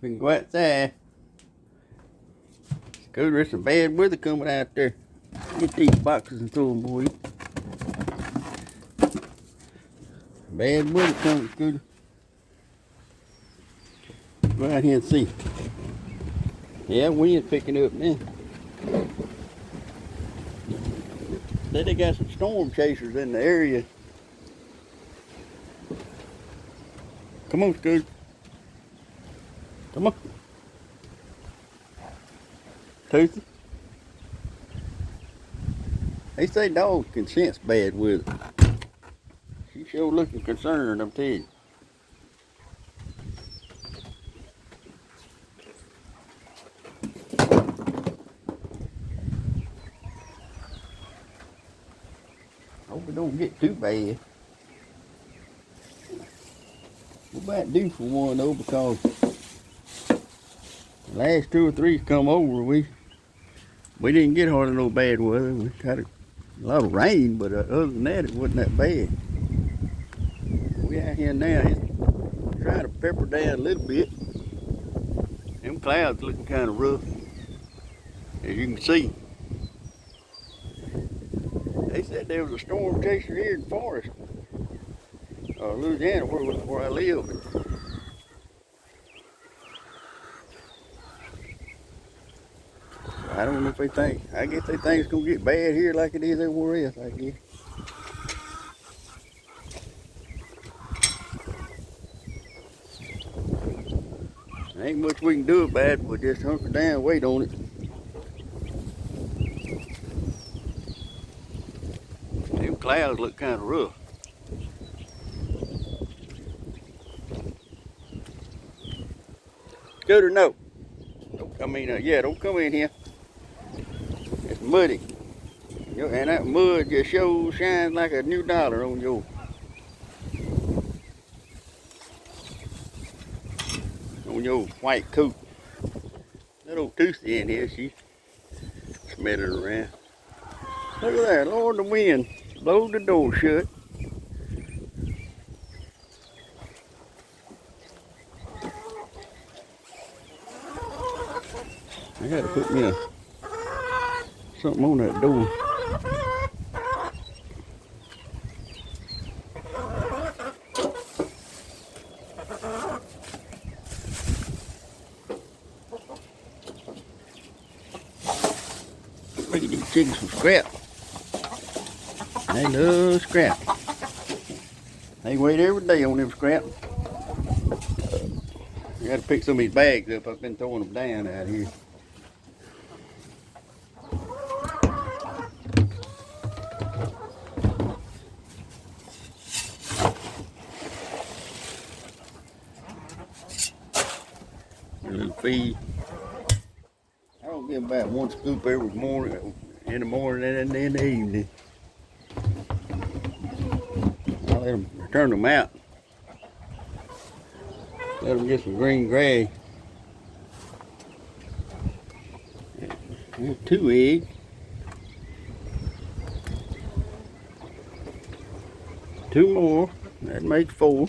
We can go outside. Scooter, there's some bad weather coming out there. Get these boxes and throw them away. Bad weather coming, Scooter. Go out here and see. Yeah, wind's picking up now. They got some storm chasers in the area. Come on, Scooter. Come on. Toothy. They say dogs can sense bad weather. She sure looking concerned, I'm telling you. Hope it don't get too bad. What about due for one though, because the last 2 or 3 come over, we didn't get hardly no bad weather. We got a lot of rain, but other than that, it wasn't that bad. We out here now, it's trying to pepper down a little bit. Them clouds looking kind of rough, as you can see. They said there was a storm chaser here in Forest, Louisiana, where I live. I don't know if they think. I guess they think it's gonna get bad here like it is everywhere else, I guess. There ain't much we can do about it, but just hunker down and wait on it. Them clouds look kind of rough. Scooter, no. Don't come in here. It's muddy. And that mud just shines like a new dollar on your white coat. That old Toothy in here, she smelling around. Look at that, Lord, the wind blowed the door shut. I gotta put me something on that door. Look at these chickens some scrap. They love scrap. They wait every day on them scrap. I gotta pick some of these bags up. I've been throwing them down out here. A little feed. I don't give about 1 scoop every morning, in the morning and in the evening. I let them turn them out. Let them get some green grass. 2 eggs. Two more. That makes 4.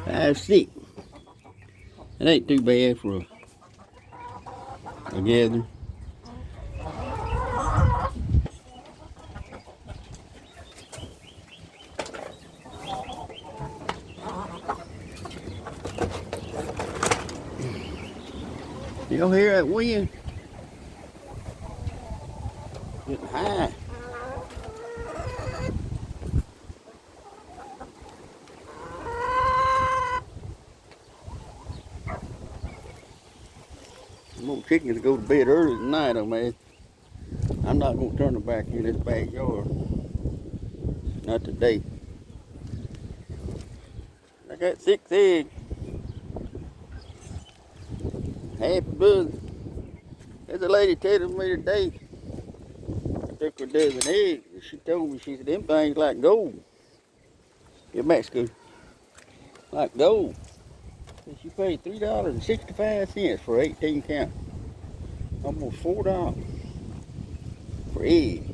That's 6. It ain't too bad for a gathering. Y'all hear that wind? Getting high. More chickens go to bed early tonight, man. I'm not gonna turn them back in this backyard. Not today. I got 6 eggs. Half a dozen. There's a lady telling me today. I took her a dozen eggs. She told me, she said, them things like gold. Get back, Scooter. Like gold. And she paid $3.65 for 18 count. Almost $4 for eggs.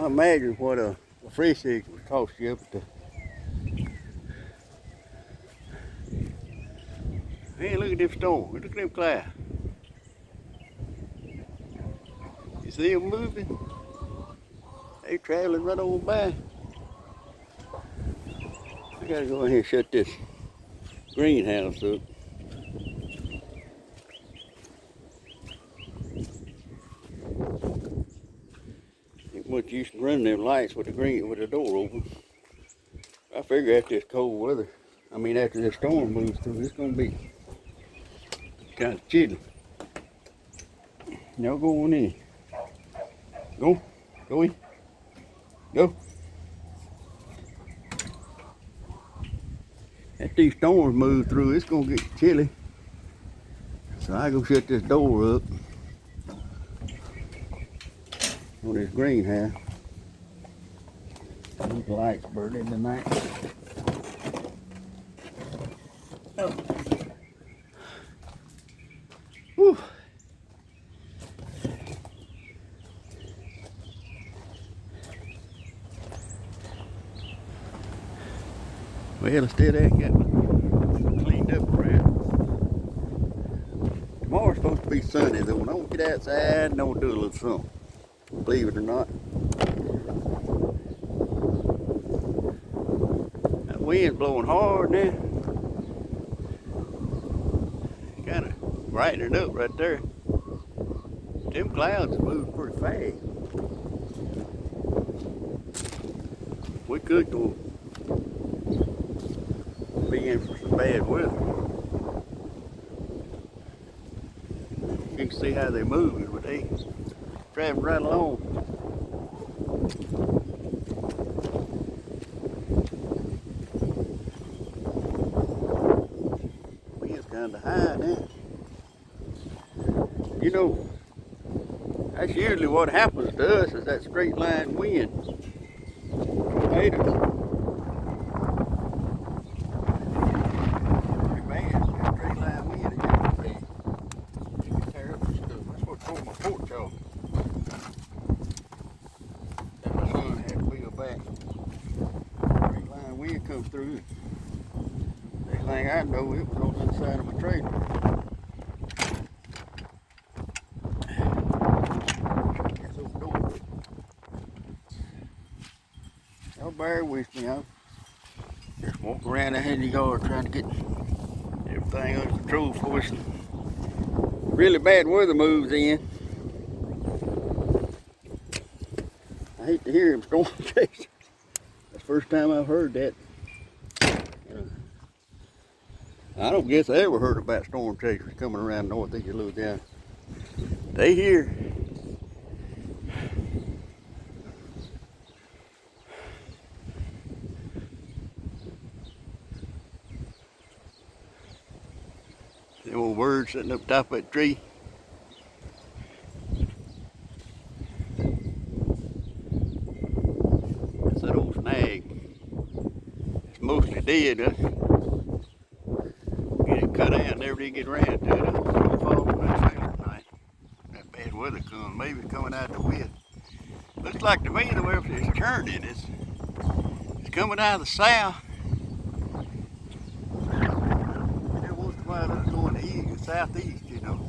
imagine what a fresh egg would cost you up at the. Hey, look at them storm. Look at them clouds. You see them moving? They traveling right on by. I gotta go in here and shut this greenhouse up. Ain't much use in running them lights with the door open. I figure after this cold weather, after this storm moves through, it's gonna be kind of chilly. Y'all go on in. Go in. Go. After these storms move through, it's gonna get chilly. So I go shut this door up on this greenhouse. These lights burning tonight. Oh. Whew. Well, instead of that, got cleaned up around. Tomorrow's supposed to be sunny though. When I don't get outside and don't do a little something. Believe it or not. That wind's blowing hard now. Kind of brightening it up right there. Them clouds have moved pretty fast. We could go be in for some bad weather. You can see how they're moving, but they traveling right along. Wind's kind of high now. You know, that's usually what happens to us is that straight line wind. Tornadoes. Comes through. Next thing I know, it was on the other side of my trailer. That's open door. Y'all bear with me. I'll just walk around the head of the yard trying to get everything under control for us. Really bad weather moves in. I hate to hear him storm chasing. That's the first time I've heard that. I don't guess I ever heard about storm chasers coming around northeast of Louisiana. They here. The old bird sitting up top of that tree. That's that old snag. It's mostly dead. Get it cut out, never did get around to it. It'll fall on that trailer tonight. That bad weather comes, maybe coming out the west. Looks like to me the way it's turning. It's coming out of the south. Every once in a while it's going to east, southeast, you know.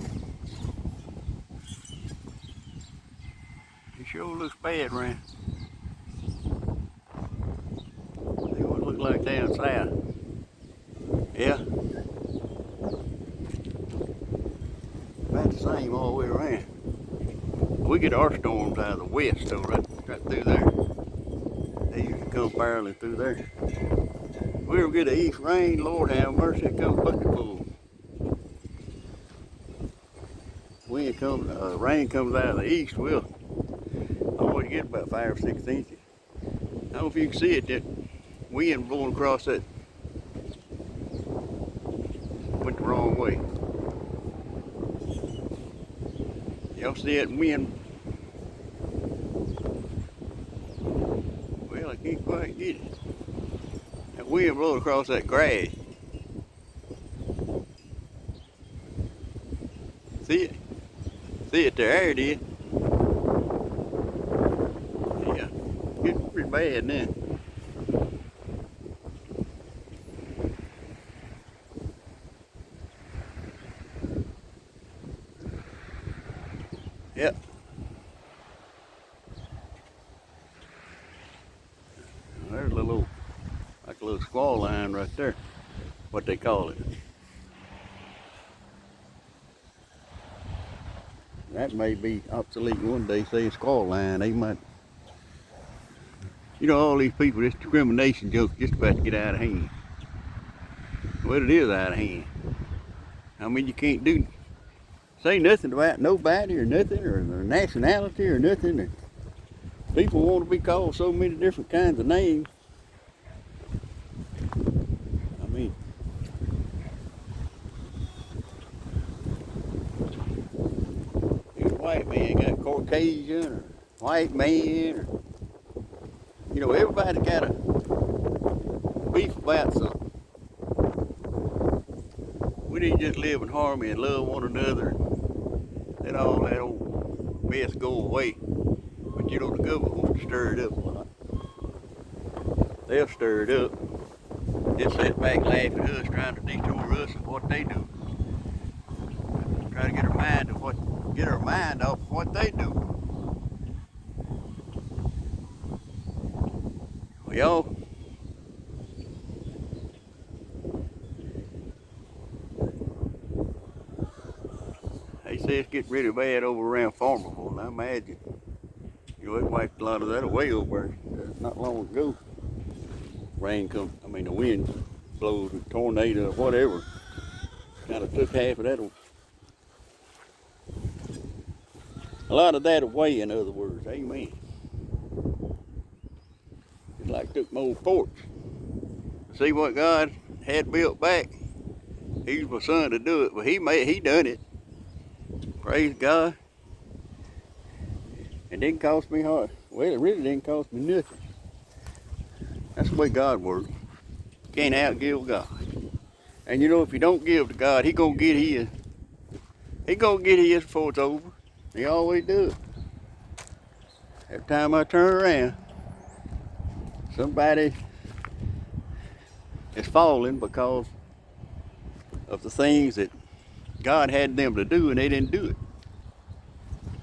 It sure looks bad around. See what it looks like down south. Yeah. About the same all the way around. We get our storms out of the west though, right through there. They usually come barreling through there. We ever get an east rain, Lord have mercy, it comes bucket full. Wind comes, rain comes out of the east, we'll always get about 5 or 6 inches. I don't know if you can see it, that wind blowing across that went the wrong way. Y'all see that wind? Well, I can't quite get it. That wind blowing across that grass. See it? See it there, there it is. Yeah, getting pretty bad now. Yep. There's a little, like a little squall line right there. What they call it. That may be obsolete one day, say a squall line. They might, you know, all these people, this discrimination joke just about to get out of hand. Well, it is out of hand. I mean, you can't say nothing about nobody or nothing or their nationality or nothing. People want to be called so many different kinds of names. I mean, this white man got Caucasian or white man, or, you know, everybody got a beef about something. We need to just live in harmony and love one another. Let all that old mess go away. But you know, the government wants to stir it up a lot. They'll stir it up. Just sit back laughing at us, trying to detour us of what they do. Try to get our mind off of what they do. Well, y'all, they say it's getting really bad over around Farmerville, and I imagine, you know, it wiped a lot of that away over there not long ago. Rain comes, I mean, the wind blows, a tornado, whatever, kind of took half of that, a lot of that away, in other words. Amen. It's like took my old porch. See what God had built back. He was my son to do it, but he done it. Praise God. It didn't cost me hard. Well, it really didn't cost me nothing. That's the way God works. You can't outgive God. And you know, if you don't give to God, He gonna get His. He gonna get His before it's over. He always does. Every time I turn around, somebody is falling because of the things that God had them to do and they didn't do it.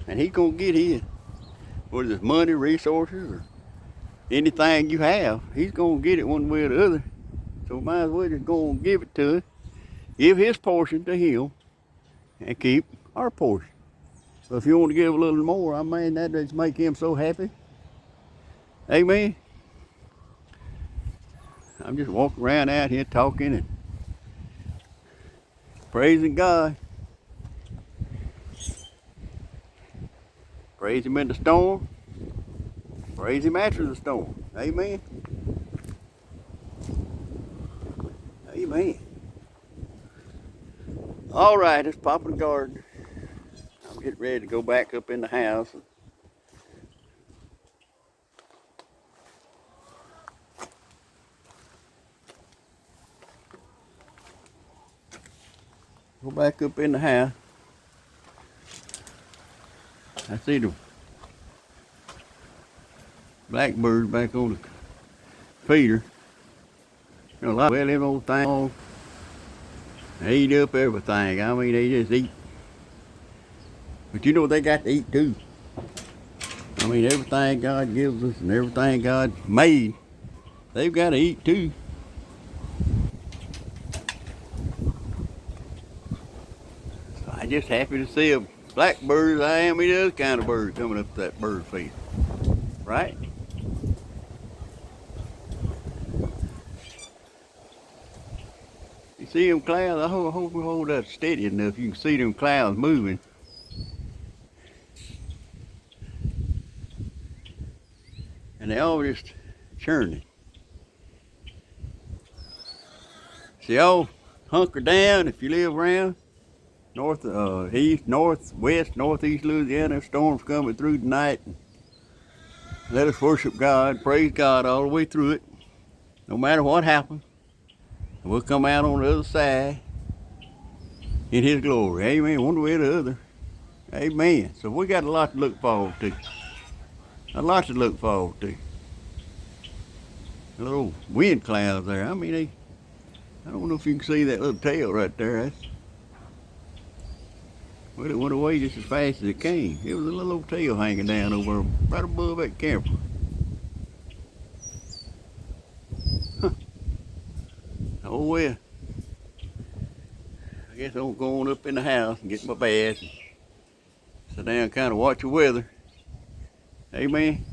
And He's gonna get His. Whether it's money, resources, or anything you have, He's gonna get it one way or the other. So might as well just go and give it to Him. Give His portion to Him and keep our portion. So if you want to give a little more, I mean, that just make Him so happy. Amen. I'm just walking around out here talking and praising God. Praise Him in the storm. Praise Him after the storm. Amen. Amen. All right, it's Papa the garden. I'm getting ready to go back up in the house. Go back up in the house. I see the blackbird back on the feeder. You know, a lot of them old things, they eat up everything. I mean, they just eat. But you know what they got to eat too? I mean, everything God gives us and everything God made, they've got to eat too. So I'm just happy to see a blackbird as I am any other kind of bird coming up to that bird feeder. Right? You see them clouds? I hope we hold that steady enough. You can see them clouds moving. And they all just churning. So y'all hunker down if you live around east, north, west, northeast Louisiana. Storms coming through tonight. Let us worship God, praise God all the way through it. No matter what happens, we'll come out on the other side in His glory. Amen. One way or the other. Amen. So we got a lot to look forward to. A lot to look forward to. A little wind clouds there. I mean, I don't know if you can see that little tail right there. Well, it went away just as fast as it came. It was a little old tail hanging down over right above that camper. Huh. Oh well. I guess I'm going up in the house and get my bath and sit down and kind of watch the weather. Amen.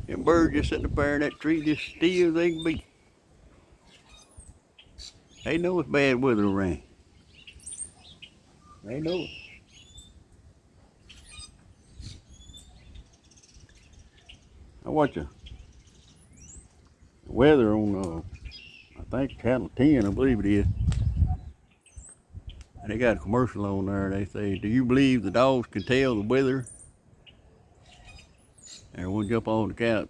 Them birds just sitting up there in that tree just still as they can be. They know it's bad weather around. They know it. I watch the weather on, I think, Channel 10, I believe it is. And they got a commercial on there. They say, do you believe the dogs can tell the weather? And we'll jump on the couch.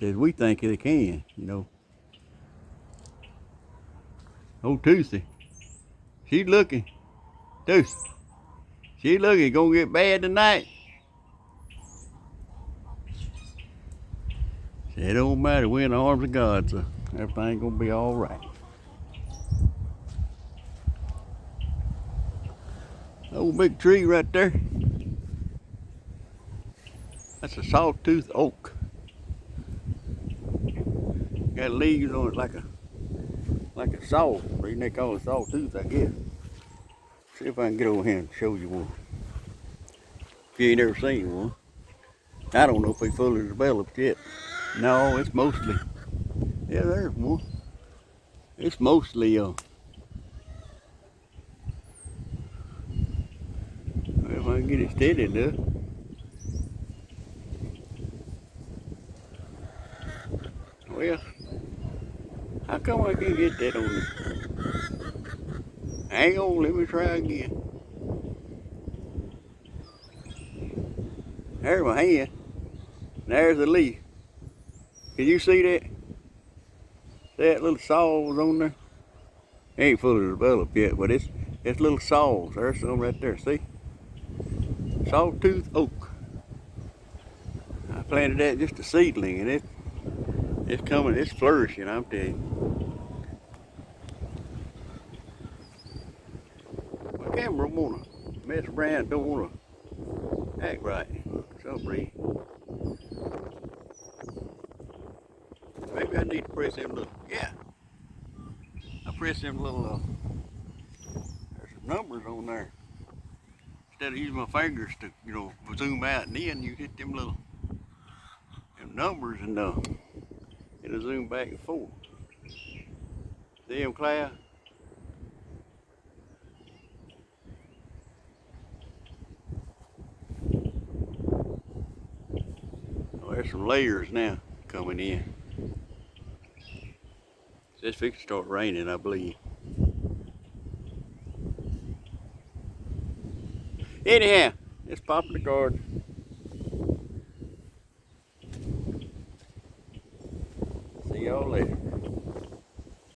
Says, we think they can, you know. Old Tootsie, she's looking. Tootsie, she's looking, gonna get bad tonight. Said, it don't matter, we're in the arms of God, so everything gonna be all right. Old big tree right there. That's a sawtooth oak. Got leaves on it like a saw. Reason they call it sawtooth, I guess. See if I can get over here and show you one. If you ain't ever seen one. I don't know if they fully developed yet. No, it's mostly, yeah, there's one. It's mostly, if I can get it steady enough. Well, how come I can't get that on there? Hang on, let me try again. There's my hand. There's the leaf. Can you see that? That little saw was on there? It ain't fully developed yet, but it's little saws. There's some right there, see? Sawtooth oak. I planted that just a seedling, and it's coming, it's flourishing, I'm telling you. My camera wanna mess around, don't wanna act right for some reason. Maybe I need to press them little, yeah. I press them little, there's some numbers on there. Instead of using my fingers to, you know, zoom out and in, you hit them little numbers and it'll zoom back and forth. See them clouds? Oh, there's some layers now coming in. It's fixing to start raining, I believe. Anyhow, let's pop in the garden.